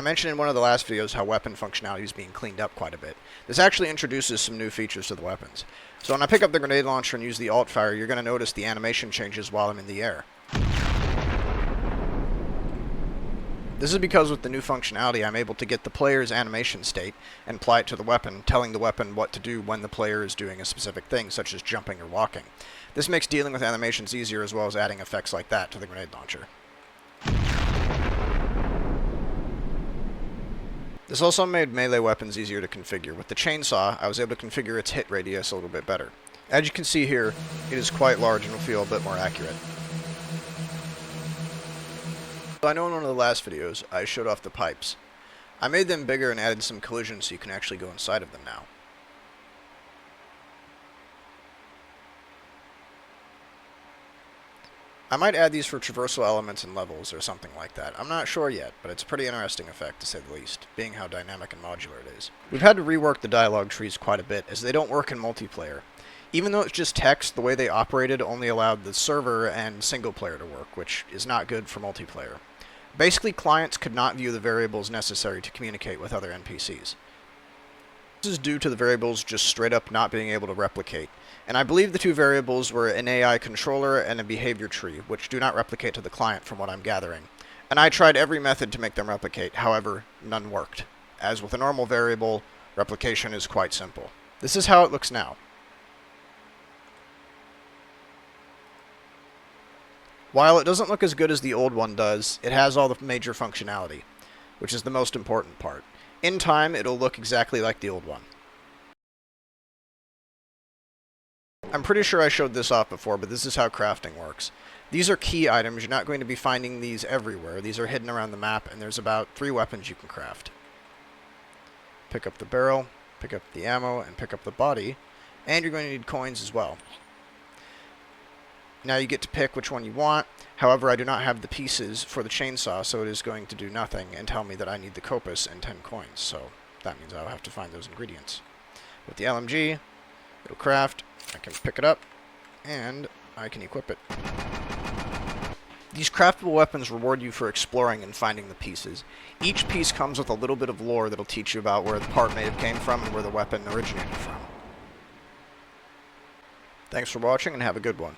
mentioned in one of the last videos how weapon functionality is being cleaned up quite a bit. This actually introduces some new features to the weapons. So when I pick up the grenade launcher and use the alt fire, you're going to notice the animation changes while I'm in the air. This is because with the new functionality, I'm able to get the player's animation state and apply it to the weapon, telling the weapon what to do when the player is doing a specific thing, such as jumping or walking. This makes dealing with animations easier, as well as adding effects like that to the grenade launcher. This also made melee weapons easier to configure. With the chainsaw, I was able to configure its hit radius a little bit better. As you can see here, it is quite large and will feel a bit more accurate. I know in one of the last videos, I showed off the pipes. I made them bigger and added some collision so you can actually go inside of them now. I might add these for traversal elements and levels or something like that. I'm not sure yet, but it's a pretty interesting effect to say the least, being how dynamic and modular it is. We've had to rework the dialogue trees quite a bit, as they don't work in multiplayer. Even though it's just text, the way they operated only allowed the server and single player to work, which is not good for multiplayer. Basically, clients could not view the variables necessary to communicate with other NPCs. This is due to the variables just straight up not being able to replicate. And I believe the two variables were an AI controller and a behavior tree, which do not replicate to the client from what I'm gathering. And I tried every method to make them replicate, however, none worked. As with a normal variable, replication is quite simple. This is how it looks now. While it doesn't look as good as the old one does, it has all the major functionality, which is the most important part. In time, it'll look exactly like the old one. I'm pretty sure I showed this off before, but this is how crafting works. These are key items. You're not going to be finding these everywhere. These are hidden around the map, and there's about 3 weapons you can craft. Pick up the barrel, pick up the ammo, and pick up the body, and you're going to need coins as well. Now you get to pick which one you want. However, I do not have the pieces for the chainsaw, so it is going to do nothing and tell me that I need the copus and 10 coins. So that means I'll have to find those ingredients. With the LMG, it'll craft, I can pick it up, and I can equip it. These craftable weapons reward you for exploring and finding the pieces. Each piece comes with a little bit of lore that'll teach you about where the part may have came from and where the weapon originated from. Thanks for watching and have a good one.